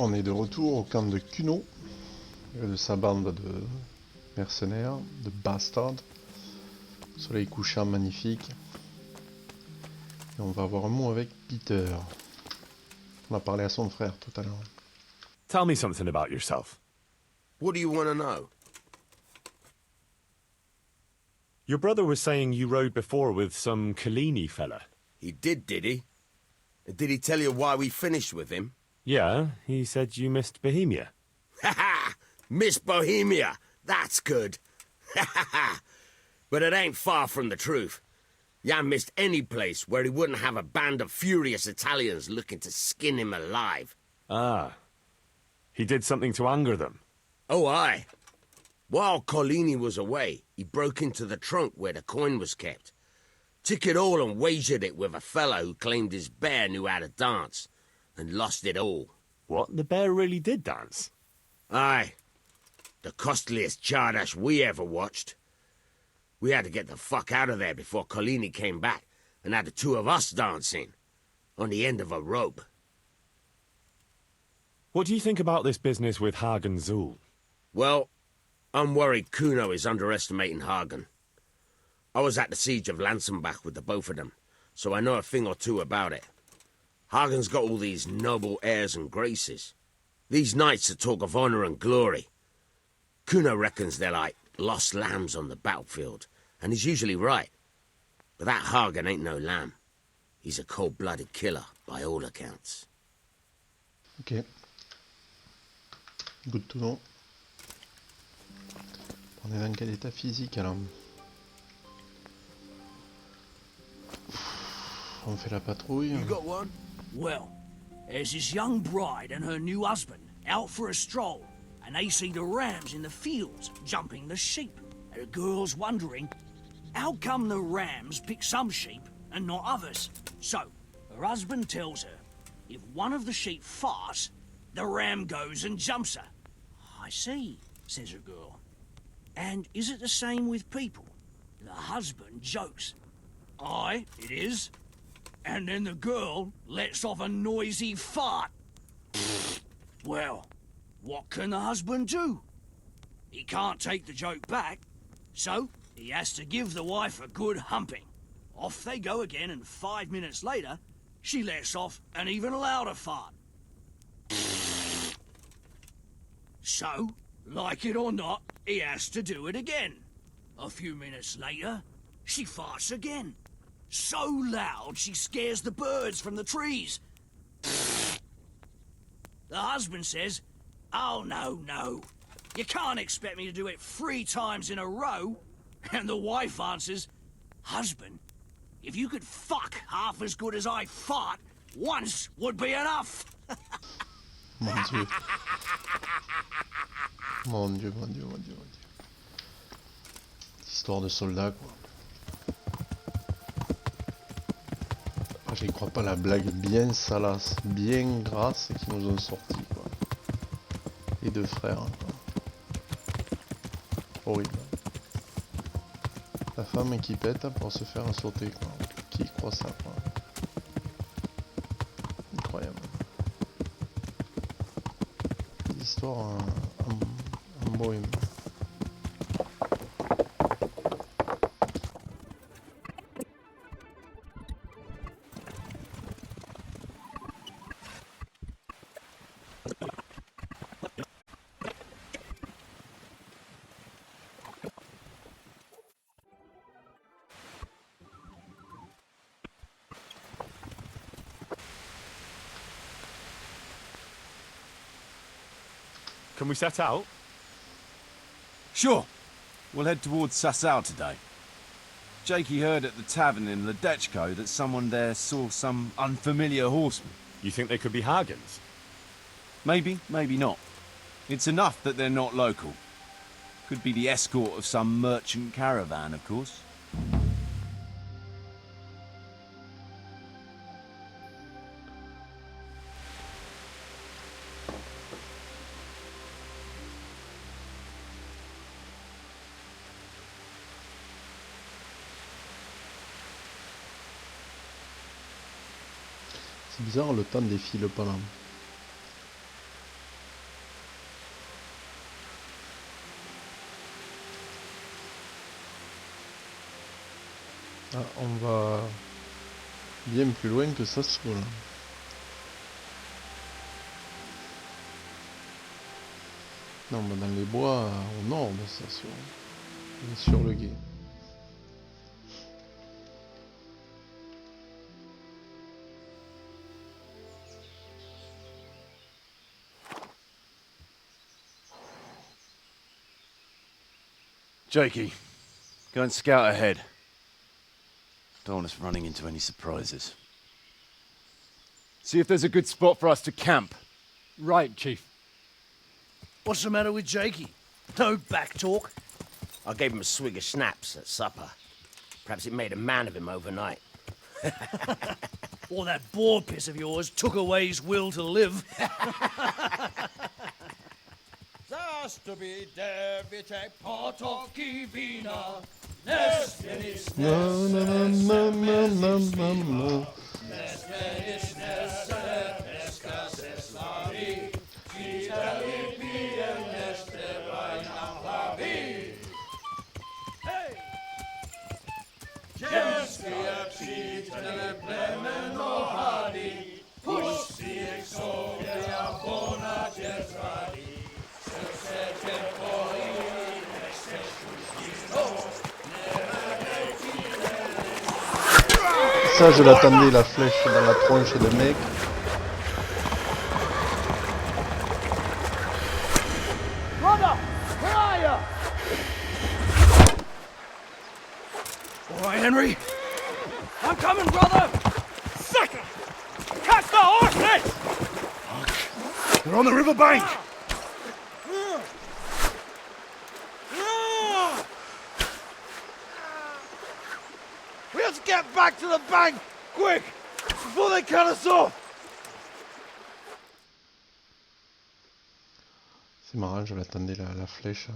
On est de retour au camp de Kuno et de sa bande de mercenaires, de bastards. Soleil couchant magnifique. Et on va avoir un mot avec Peter. On a parlé à son frère tout à l'heure. Tell me something about yourself. What do you want to know? Your brother was saying you rode before with some Collini fella. He did he? Did he tell you why we finished with him? Yeah, he said you missed Bohemia. Ha ha! Miss Bohemia! That's good! Ha ha ha! But it ain't far from the truth. Jan missed any place where he wouldn't have a band of furious Italians looking to skin him alive. Ah. He did something to anger them. Oh, aye. While Collini was away, he broke into the trunk where the coin was kept. Took it all and wagered it with a fellow who claimed his bear knew how to dance, and lost it all. What? The bear really did dance? Aye. The costliest Chardash we ever watched. We had to get the fuck out of there before Collini came back, and had the two of us dancing, on the end of a rope. What do you think about this business with Hagen Zoul? Well, I'm worried Kuno is underestimating Hagen. I was at the siege of Lansenbach with the both of them, so I know a thing or two about it. Hagen's got all these noble airs and graces. These knights that talk of honor and glory. Kuno reckons they're like lost lambs on the battlefield, and he's usually right. But that Hagen ain't no lamb. He's a cold-blooded killer, by all accounts. Ok. Good to know. On est dans quel état physique alors? On fait la patrouille. You got one? Well, there's this young bride and her new husband out for a stroll, and they see the rams in the fields jumping the sheep. And the girl's wondering, how come the rams pick some sheep and not others? So, her husband tells her, if one of the sheep farts, the ram goes and jumps her. I see, says her girl. And is it the same with people? The husband jokes. Aye, it is. And then the girl lets off a noisy fart. Well, what can the husband do? He can't take the joke back, so he has to give the wife a good humping. Off they go again, and 5 minutes later, she lets off an even louder fart. So, like it or not, he has to do it again. A few minutes later, she farts again. So loud she scares the birds from the trees. The husband says, oh, no. You can't expect me to do it 3 times in a row. And the wife answers, husband, if you could fuck half as good as I fart, once would be enough. Mon Dieu. Mon Dieu, mon Dieu, mon Dieu, mon Dieu. Histoire de soldats, quoi. Ah, j'y crois pas, la blague bien salace, bien grasse qui nous ont sorti, quoi. Les deux frères, quoi. Horrible. La femme qui pète pour se faire sauter, quoi. Qui croit ça, quoi. Incroyable. L'histoire en Bohème. Can we set out? Sure. We'll head towards Zoul today. Jakey heard at the tavern in Ledechko that someone there saw some unfamiliar horseman. You think they could be Hagen's? Maybe, maybe not. It's enough that they're not local. Could be the escort of some merchant caravan, of course. C'est bizarre, le temps défile pas là. Ah, on va bien plus loin que ça Zoul. Non, on va dans les bois au nord de ça Zoul. On est sur le gué. Jakey, go and scout ahead. Don't want us running into any surprises. See if there's a good spot for us to camp. Right, Chief. What's the matter with Jakey? No back talk. I gave him a swig of schnapps at supper. Perhaps it made a man of him overnight. Or that boar piss of yours took away his will to live. No, no, no, no, no, no, no, no. Ça, je l'attendais, la flèche dans la tronche de mec. Brother, where are you? All right, Henry. I'm coming, brother. Sucker! Catch the horses! They're on the river bank! We have to get back to the bank! Quick! Before they cut us off! C'est marrant, je l'attendais la flèche.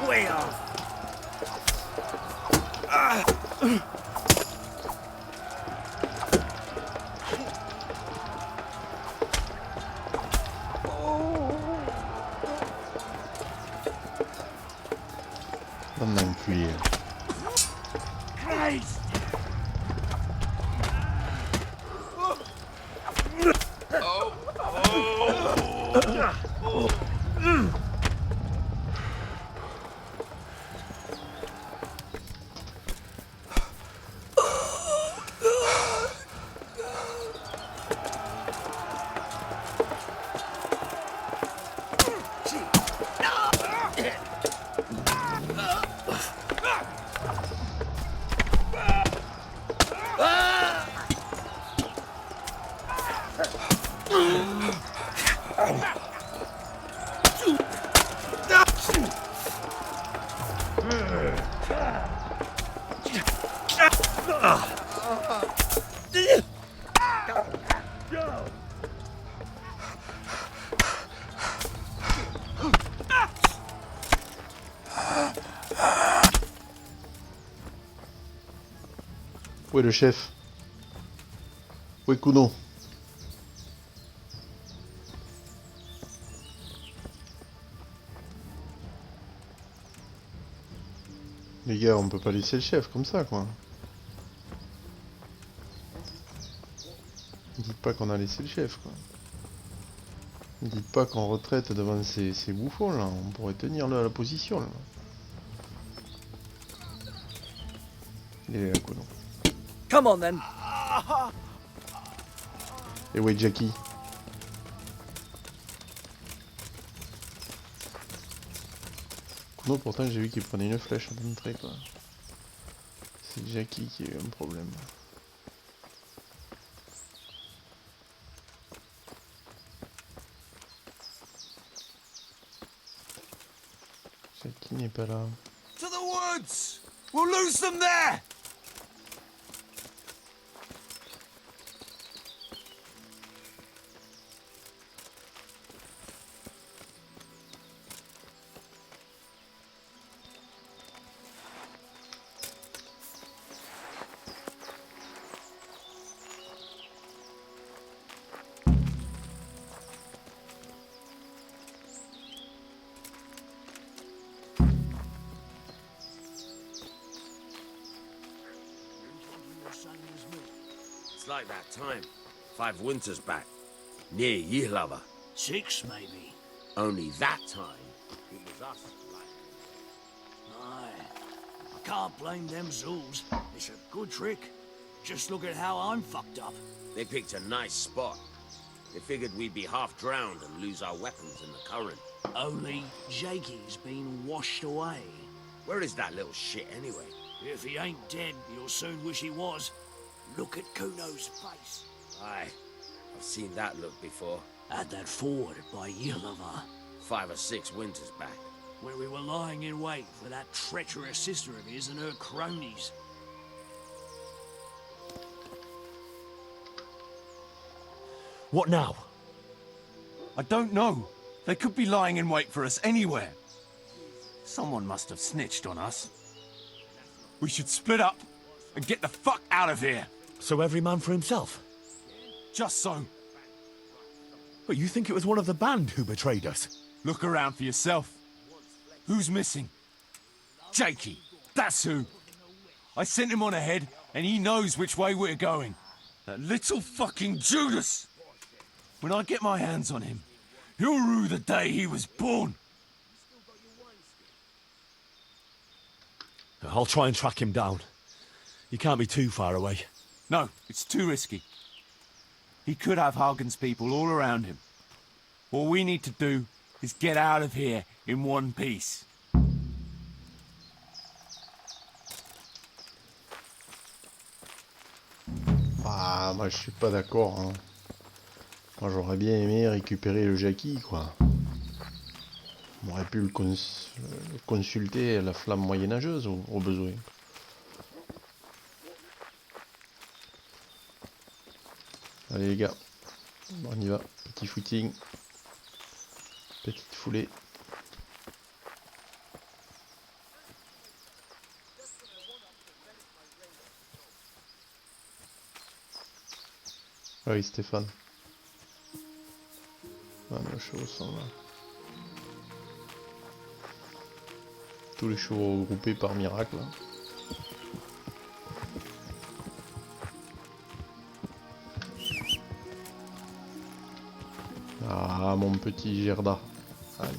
Way off. Dans un cuir. Christ! Où est le chef? Où est Kuno? Les gars, on peut pas laisser le chef comme ça, quoi. Ne dites pas qu'on a laissé le chef, quoi. Ne dites pas qu'on retraite devant ces bouffons, là. On pourrait tenir la position, là. Il est là, Kuno. Come on then. Et où est Jackie? Kuno, pourtant, j'ai vu qu'il prenait une flèche à d'entrée, quoi. C'est Jackie qui a eu un problème. Jackie n'est pas là. To the woods! We'll lose them there! same as me. It's like that time, 5 winters back, near Yilova. 6, maybe. Only that time, it was us. Aye. I can't blame them Zouls. It's a good trick. Just look at how I'm fucked up. They picked a nice spot. They figured we'd be half drowned and lose our weapons in the current. Only Jakey's been washed away. Where is that little shit anyway? If he ain't dead, you'll soon wish he was. Look at Kuno's face. Aye, I've seen that look before. At that ford by Yilova, 5 or 6 winters back. where we were lying in wait for that treacherous sister of his and her cronies. What now? I don't know. They could be lying in wait for us anywhere. Someone must have snitched on us. We should split up and get the fuck out of here. So every man for himself? Just so. But you think it was one of the band who betrayed us? Look around for yourself. Who's missing? Jakey. That's who. I sent him on ahead, and he knows which way we're going. That little fucking Judas! When I get my hands on him, he'll rue the day he was born. I'll try and track him down. He can't be too far away. No, it's too risky. He could have Hagen's people all around him. All we need to do is get out of here in one piece. Ah, moi je suis pas d'accord. Hein. Moi j'aurais bien aimé récupérer le Jackie, quoi. On aurait pu le consulter à la flamme moyenâgeuse au besoin. Allez les gars, on y va. Petit footing. Petite foulée. Ah oui, Stéphane. Ah, nos chevaux sont là. Tous les chevaux regroupés par miracle. Hein. Ah, mon petit Gerda. Allez.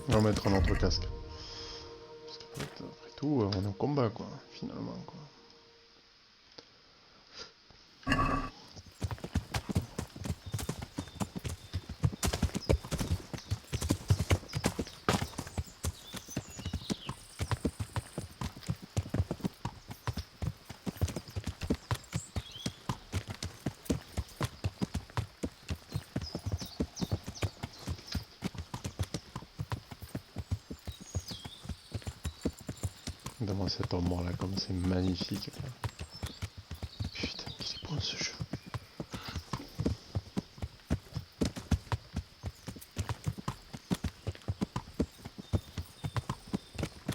On va mettre un autre casque. Parce qu'après tout, on est en combat, quoi, finalement, quoi. Regarde-moi cet ombre là, comme c'est magnifique. Là. Putain, qu'il est bon ce jeu.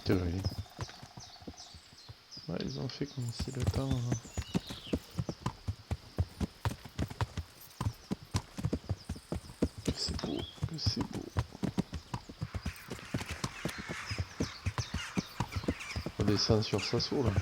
C'est joli. Ouais, ils ont fait comme si le temps... Que c'est beau, que c'est beau. On descend sur Zoul là.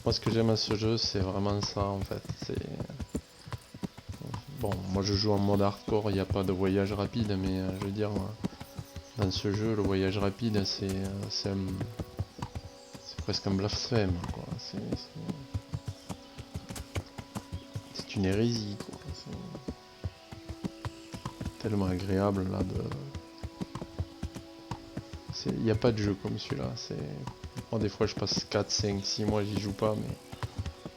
Moi ce que j'aime à ce jeu c'est vraiment ça en fait. C'est... Bon, moi je joue en mode hardcore, il n'y a pas de voyage rapide, mais je veux dire, dans ce jeu le voyage rapide c'est presque un blasphème, quoi. C'est une hérésie, quoi. C'est tellement agréable là de. Il n'y a pas de jeu comme celui-là. Moi des fois je passe 4, 5, 6 mois j'y joue pas, mais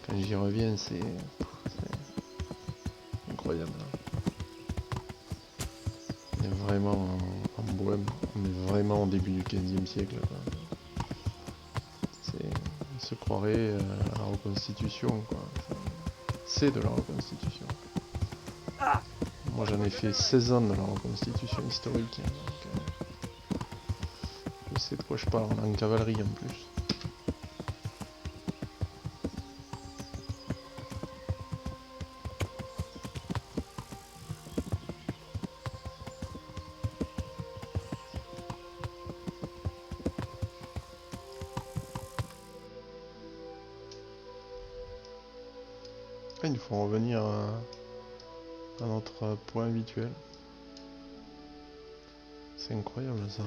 quand j'y reviens c'est incroyable. On est vraiment en Bohème, on est vraiment au début du 15e siècle, quoi. On se croirait à la reconstitution, quoi. C'est de la reconstitution. Moi j'en ai fait 16 ans de la reconstitution historique. Donc, Je sais de quoi je parle, on est en cavalerie en plus. Ah, il faut revenir à notre point habituel. C'est incroyable ça.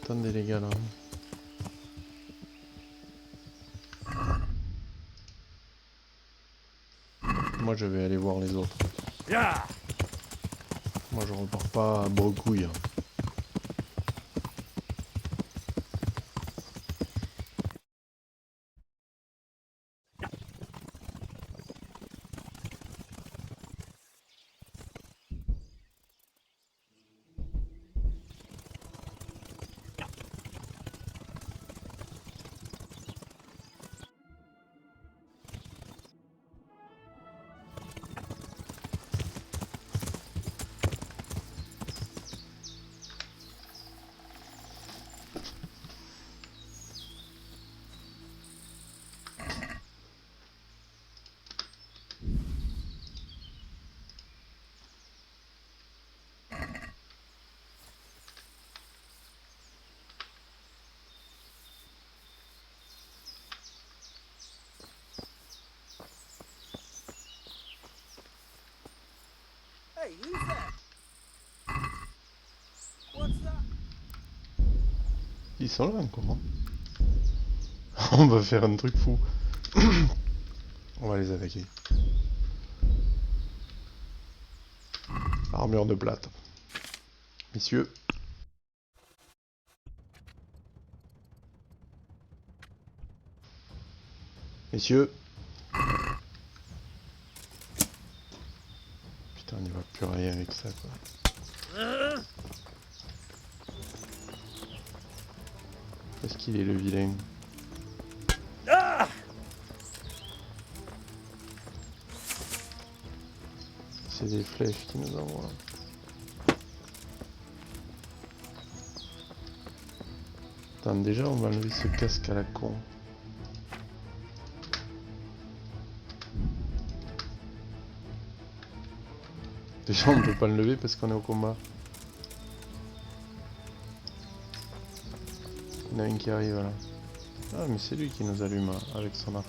Attendez les gars là. Moi je vais aller voir les autres. Yeah. Moi je repars pas à brecouille. Hey, who's that? What's that? Ils sont là encore. Hein. On va faire un truc fou. On va les attaquer. Armure de plate. Messieurs. Messieurs. Putain, on n'y va plus rien avec ça quoi. Est-ce qu'il est le vilain? C'est des flèches qui nous envoient. Attends, déjà on va enlever ce casque à la con. Déjà on peut pas le lever parce qu'on est au combat. Il y en a une qui arrive là. Ah mais c'est lui qui nous allume avec son arc.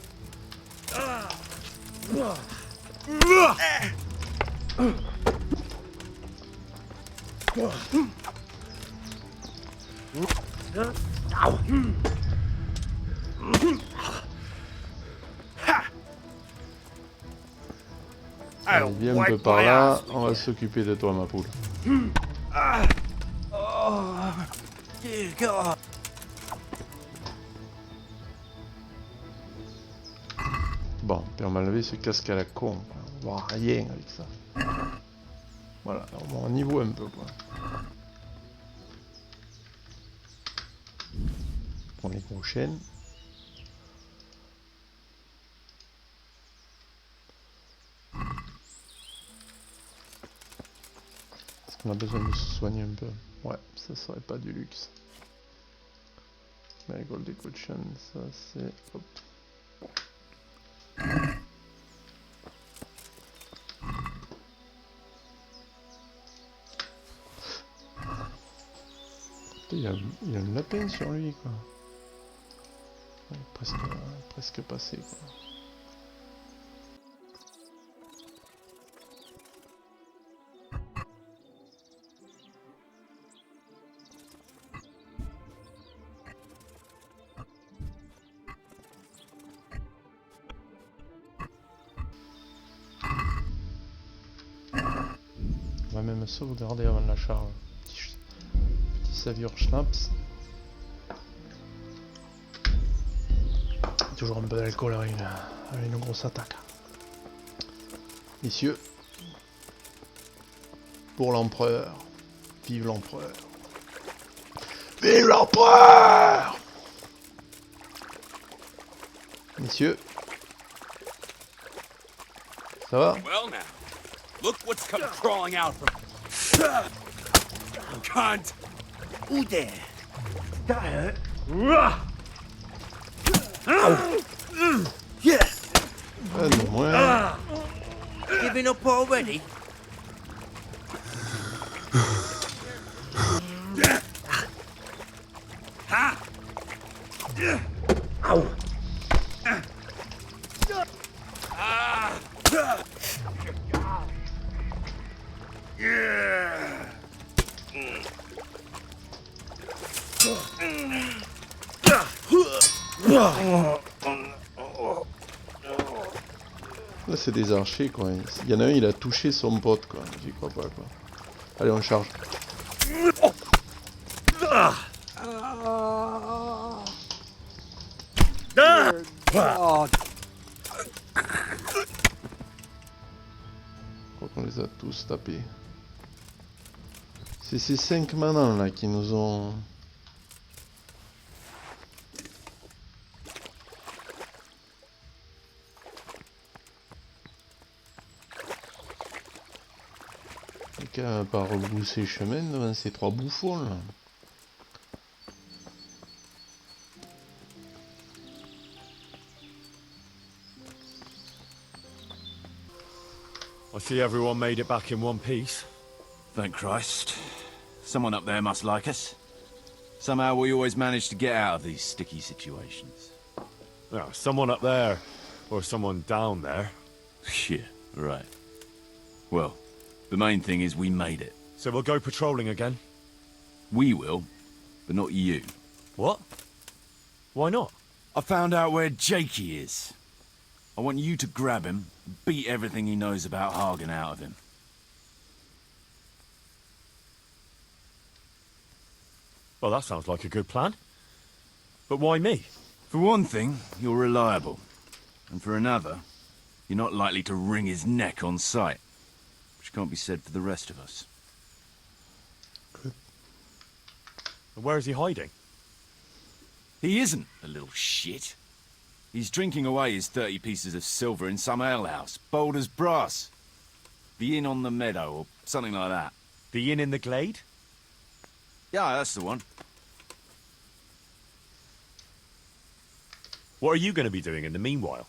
Allez, viens un peu par là, on va s'occuper de toi ma poule. Bon, puis on va enlever ce casque à la con. On voit rien avec ça. Voilà, au moins on y voit un peu quoi. On les prochaines. Est-ce qu'on a besoin de se soigner un peu? Ouais, ça serait pas du luxe. Mais Gold Equation, ça c'est... Hop. Il a un lapin sur lui quoi. Ouais, presque passé quoi. On va même sauvegarder avant la charge. Petit savure schnapps. Toujours un peu d'alcool avec une grosse attaque. Messieurs, pour l'empereur, vive l'empereur. Vive l'empereur! Messieurs, ça va? Well now, look what's come crawling out from. Cunt! Who there? That hurt. Yeah. No moins. Giving up already? Là, c'est des archers, quoi. Il y en a un, il a touché son pote, quoi. J'y crois pas, quoi. Allez, on charge. God. Je crois qu'on les a tous tapés. C'est ces 5 manants, là, qui nous ont... Qu'à pas rebrousser chemin devant ces 3 bouffons là. I see everyone made it back in one piece. Thank Christ. Someone up there must like us. Somehow we always manage to get out of these sticky situations. Yeah, someone up there, or someone down there. Yeah, right. Well, the main thing is we made it. So we'll go patrolling again. We will, but not you. What? Why not? I found out where Jakey is. I want you to grab him, beat everything he knows about Hagen out of him. Well, that sounds like a good plan. But why me? For one thing, you're reliable. And for another, you're not likely to wring his neck on sight. Which can't be said for the rest of us. And where is he hiding? He isn't, a little shit. He's drinking away his 30 pieces of silver in some alehouse, bold as brass. The Inn on the Meadow, or something like that. The inn in the glade? Yeah, that's the one. What are you going to be doing in the meanwhile?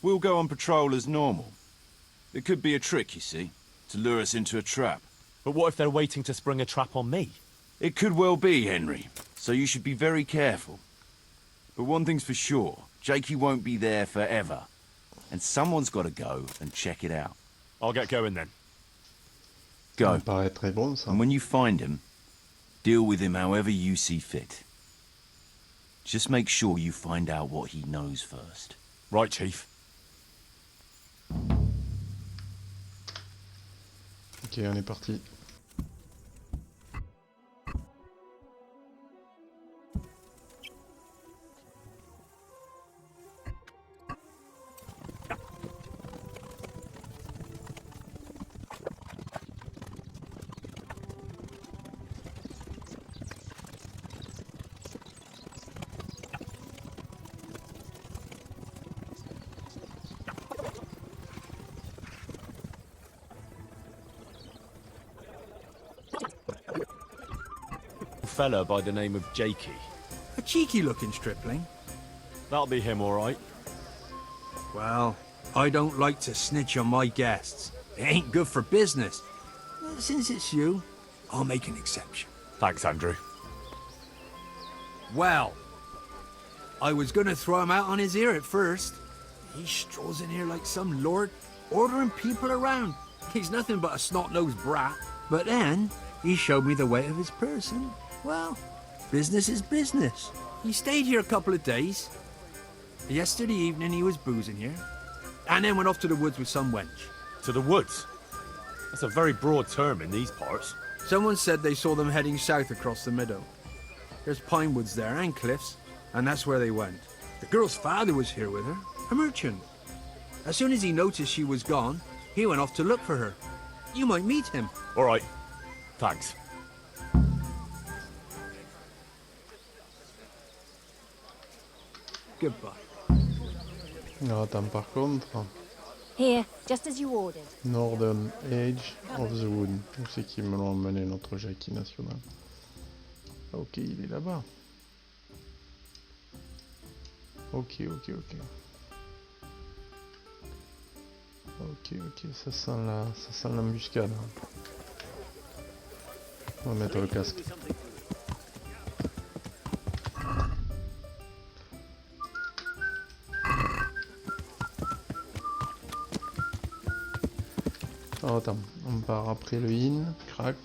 We'll go on patrol as normal. It could be a trick, you see, to lure us into a trap. But what if they're waiting to spring a trap on me? It could well be, Henry, so you should be very careful. But one thing's for sure, Jakey won't be there forever. And someone's got to go and check it out. I'll get going then. Ça Go. me paraît très bon ça. And when you find him, deal with him however you see fit. Just make sure you find out what he knows first. Right, Chief. Ok, on est parti. Fella by the name of Jakey. A cheeky-looking stripling. That'll be him, all right. Well, I don't like to snitch on my guests. It ain't good for business. But since it's you, I'll make an exception. Thanks, Andrew. Well, I was gonna throw him out on his ear at first. He strolls in here like some lord, ordering people around. He's nothing but a snot-nosed brat. But then, he showed me the weight of his person. Well, business is business. He stayed here a couple of days. Yesterday evening he was boozing here, and then went off to the woods with some wench. To the woods? That's a very broad term in these parts. Someone said they saw them heading south across the meadow. There's pine woods there and cliffs, and that's where they went. The girl's father was here with her, a merchant. As soon as he noticed she was gone, he went off to look for her. You might meet him. All right. Thanks. Goodbye. Non, attends, par contre... Here, just as you ordered. Northern Edge of the Wood. Où c'est qu'ils me l'ont emmené, notre Jackie national? Ok, il est là-bas. Ok. Ok, ça sent l'embuscade. On va mettre le casque. Oh, attends, on part après le in, crac.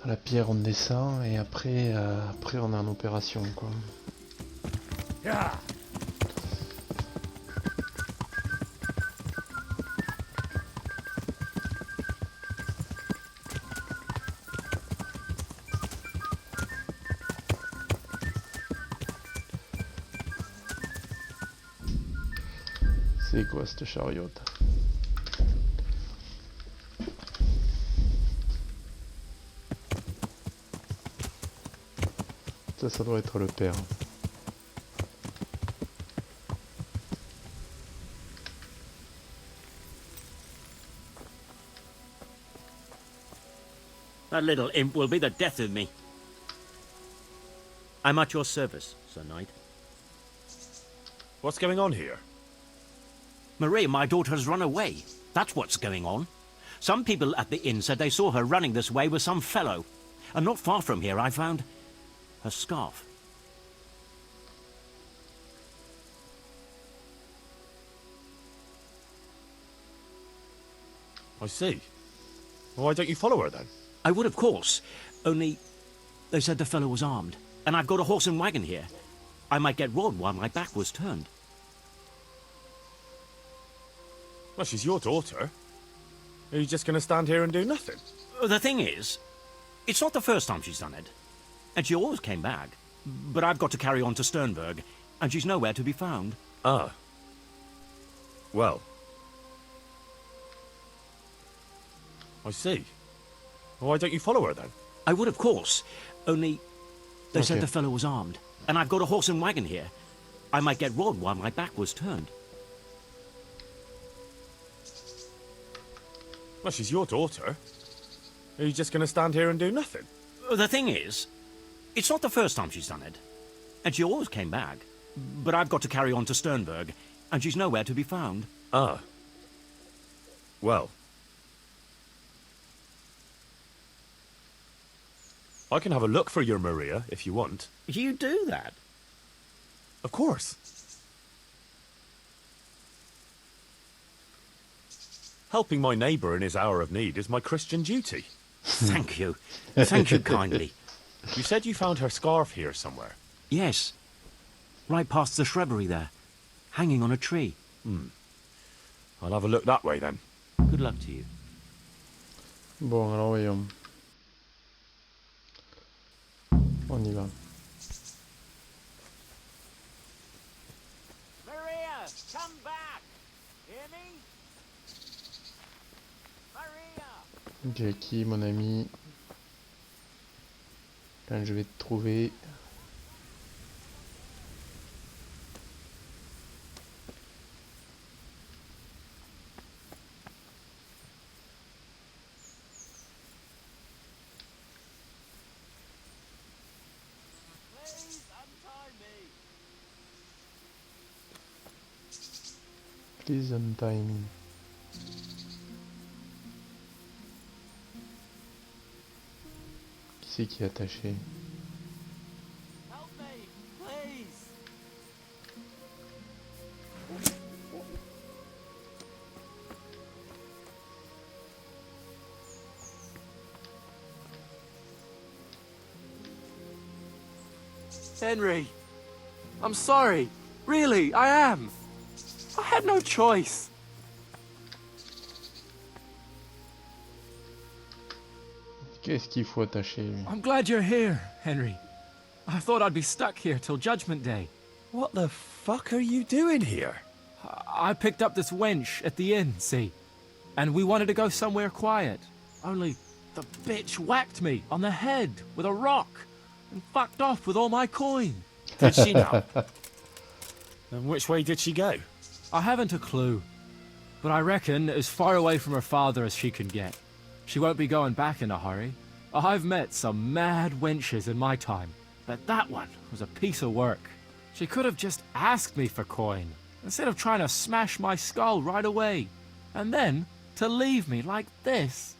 À la pierre on descend et après on est en opération quoi. C'est quoi cette chariote? Ça doit être le père. That little imp will be the death of me. I'm at your service, Sir Knight. What's going on here? Marie, my daughter has run away. That's what's going on. Some people at the inn said they saw her running this way with some fellow. And not far from here I found her scarf. I see. Well, why don't you follow her then? I would, of course. Only they said the fellow was armed. And I've got a horse and wagon here. I might get robbed while my back was turned. Well, she's your daughter. Are you just going to stand here and do nothing? The thing is, it's not the first time she's done it. And she always came back. But I've got to carry on to Sternberg, and she's nowhere to be found. Ah. Well. I see. Well, why don't you follow her then? I would, of course. Only they said Okay. the fellow was armed. And I've got a horse and wagon here. I might get robbed while my back was turned. Well, she's your daughter. Are you just going to stand here and do nothing? The thing is, it's not the first time she's done it. And she always came back. But I've got to carry on to Sternberg, and she's nowhere to be found. Ah. Well. I can have a look for your Maria, if you want. You do that? Of course. Helping my neighbour in his hour of need is my Christian duty. Thank you. Thank you kindly. You said you found her scarf here somewhere. Yes. Right past the shrubbery there. Hanging on a tree. I'll have a look that way then. Good luck to you. Bon, alors voyons. On y va. Maria, come back! Hear me? Maria! Jackie, mon ami. Quand je vais te trouver. Please untie me! Please untie me. Qui c'est qui est attaché? Help me, please! Henry, I'm sorry. Really, I am. I had no choice. Qu'est-ce qu'il faut attacher lui? I'm glad you're here, Henry. I thought I'd be stuck here till Judgment Day. What the fuck are you doing here? I picked up this wench at the inn, see? And we wanted to go somewhere quiet. Only the bitch whacked me on the head with a rock and fucked off with all my coin. Did she now? And which way did she go? I haven't a clue. But I reckon as far away from her father as she can get. She won't be going back in a hurry. I've met some mad wenches in my time, but that one was a piece of work. She could have just asked me for coin, instead of trying to smash my skull right away. And then to leave me like this.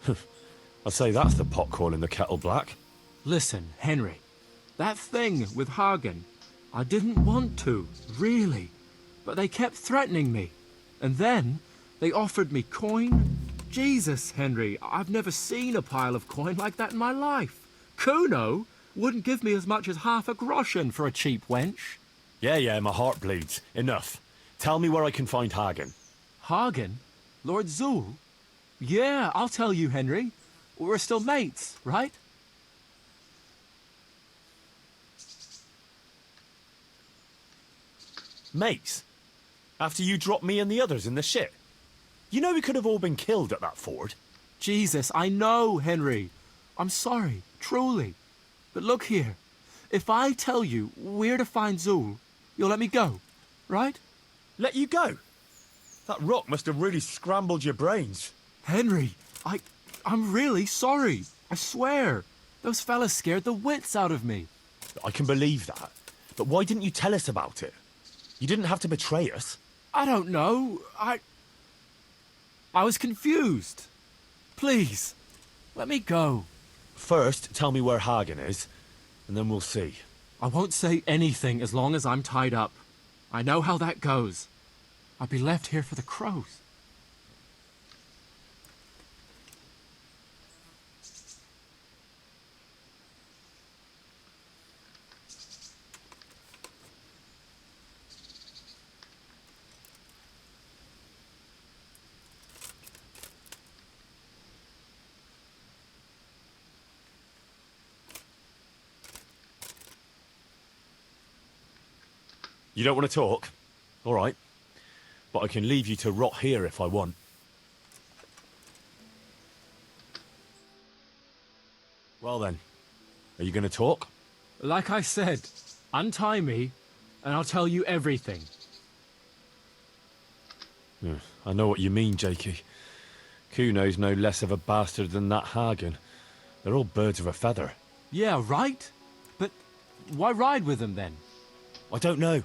I'd say that's the pot calling the kettle black. Listen, Henry, that thing with Hagen, I didn't want to, really. But they kept threatening me. And then they offered me coin. Jesus, Henry, I've never seen a pile of coin like that in my life. Kuno wouldn't give me as much as half a groschen for a cheap wench. Yeah, my heart bleeds. Enough. Tell me where I can find Hagen. Hagen? Lord Zoul? Yeah, I'll tell you, Henry. We're still mates, right? Mates? After you dropped me and the others in the ship? You know we could have all been killed at that ford. Jesus, I know, Henry. I'm sorry, truly. But look here. If I tell you where to find Zoul, you'll let me go, right? Let you go? That rock must have really scrambled your brains. Henry, I'm really sorry. I swear. Those fellas scared the wits out of me. I can believe that. But why didn't you tell us about it? You didn't have to betray us. I don't know. I was confused. Please, let me go. First, tell me where Hagen is, and then we'll see. I won't say anything as long as I'm tied up. I know how that goes. I'll be left here for the crows. You don't want to talk? All right. But I can leave you to rot here if I want. Well then, are you going to talk? Like I said, untie me, and I'll tell you everything. Yeah, I know what you mean, Jakey. Kuno's no less of a bastard than that Hagen. They're all birds of a feather. Yeah, right? But why ride with them then? I don't know.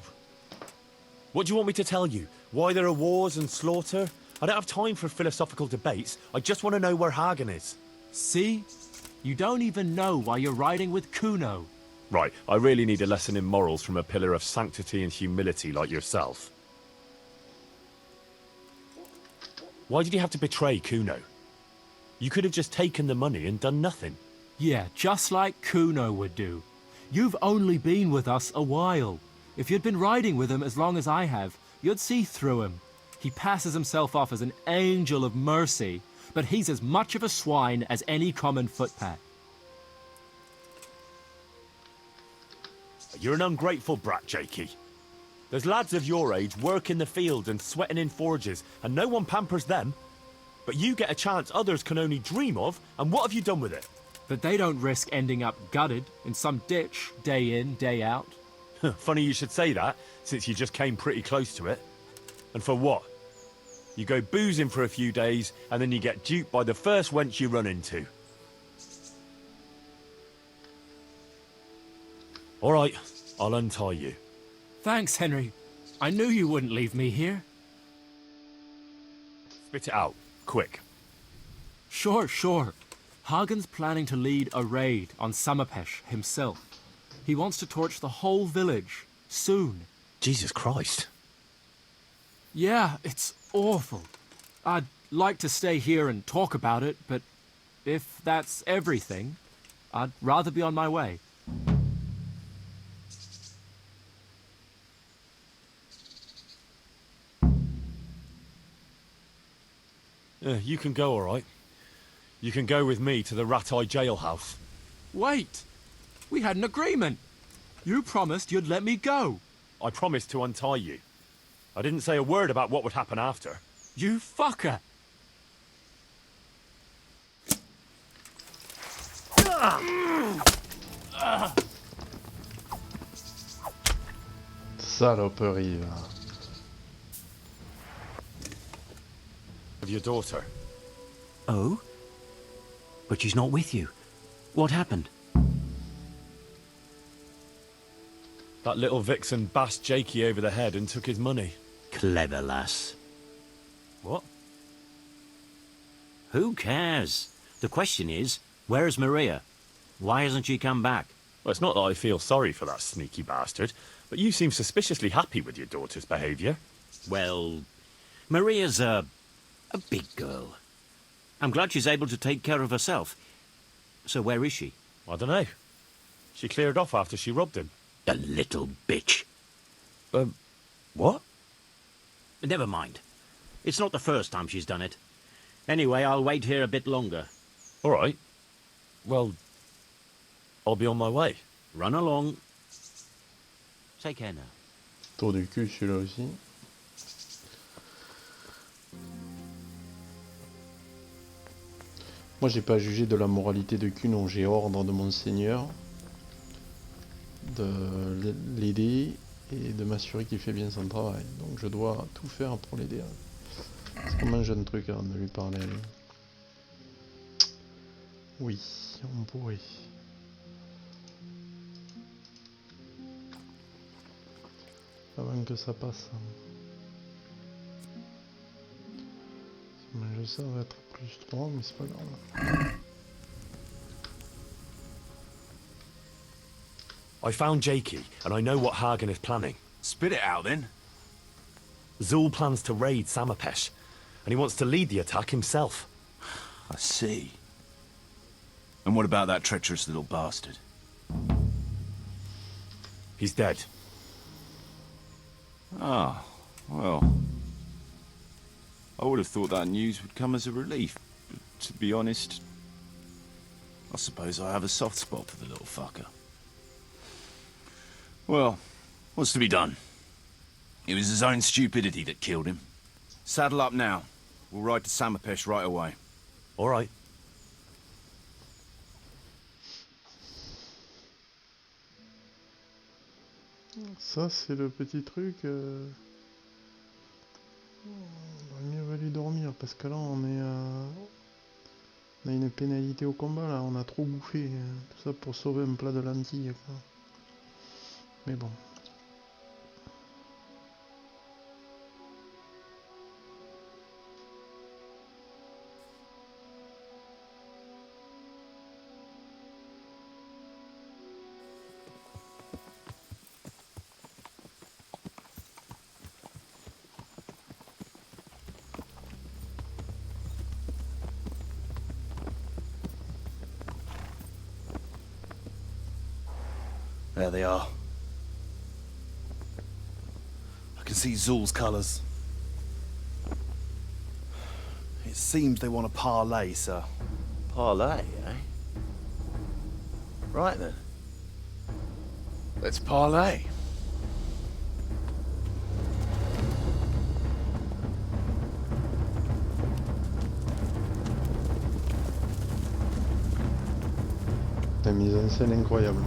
What do you want me to tell you? Why there are wars and slaughter? I don't have time for philosophical debates. I just want to know where Hagen is. See? You don't even know why you're riding with Kuno. Right, I really need a lesson in morals from a pillar of sanctity and humility like yourself. Why did you have to betray Kuno? You could have just taken the money and done nothing. Yeah, just like Kuno would do. You've only been with us a while. If you'd been riding with him as long as I have, you'd see through him. He passes himself off as an angel of mercy, but he's as much of a swine as any common footpad. You're an ungrateful brat, Jakey. There's lads of your age work in the field and sweating in forges, and no one pampers them. But you get a chance others can only dream of, and what have you done with it? But they don't risk ending up gutted in some ditch, day in, day out. Funny you should say that, since you just came pretty close to it. And for what? You go boozing for a few days, and then you get duped by the first wench you run into. All right, I'll untie you. Thanks, Henry. I knew you wouldn't leave me here. Spit it out, quick. Sure. Hagen's planning to lead a raid on Samapesh himself. He wants to torch the whole village, soon. Jesus Christ. Yeah, it's awful. I'd like to stay here and talk about it, but if that's everything, I'd rather be on my way. You can go, all right. You can go with me to the Rat-Eye jailhouse. Wait! We had an agreement. You promised you'd let me go. I promised to untie you. I didn't say a word about what would happen after. You fucker! Saloperie, va. Of your daughter. Oh? But she's not with you. What happened? That little vixen bashed Jakey over the head and took his money. Clever lass. What? Who cares? The question is, where's Maria? Why hasn't she come back? Well, it's not that I feel sorry for that sneaky bastard, but you seem suspiciously happy with your daughter's behaviour. Well, Maria's a big girl. I'm glad she's able to take care of herself. So where is she? I don't know. She cleared off after she robbed him. The little bitch. What? Never mind. It's not the first time she's done it. Anyway, I'll wait here a bit longer. All right. Well, I'll be on my way. Run along. Take care now. Tour du cul celui-là aussi. Moi j'ai pas jugé de la moralité de Cuno, j'ai ordre de mon seigneur de l'aider et de m'assurer qu'il fait bien son travail. Donc je dois tout faire pour l'aider. C'est comme un jeune truc avant de lui parler. Oui, on pourrait. Avant que ça passe. Si on mange ça, va être plus 3, mais c'est pas grave. I found Jakey, and I know what Hagen is planning. Spit it out, then. Zoul plans to raid Samapesh, and he wants to lead the attack himself. I see. And what about that treacherous little bastard? He's dead. Ah, well. I would have thought that news would come as a relief. But to be honest, I suppose I have a soft spot for the little fucker. Well, what's to be done? It was his own stupidity that killed him. Saddle up now. We'll ride to Samapesh right away. All right. Ça c'est le petit truc. Il aurait mieux valu dormir parce que là on a une pénalité au combat là, on a trop bouffé. Tout ça pour sauver un plat de lentilles quoi. Mais bon. There they are. I can see Zoul's colours. It seems they want a parley, sir. Parlay, eh? Right then. Let's parlay. La mise en scène incroyable.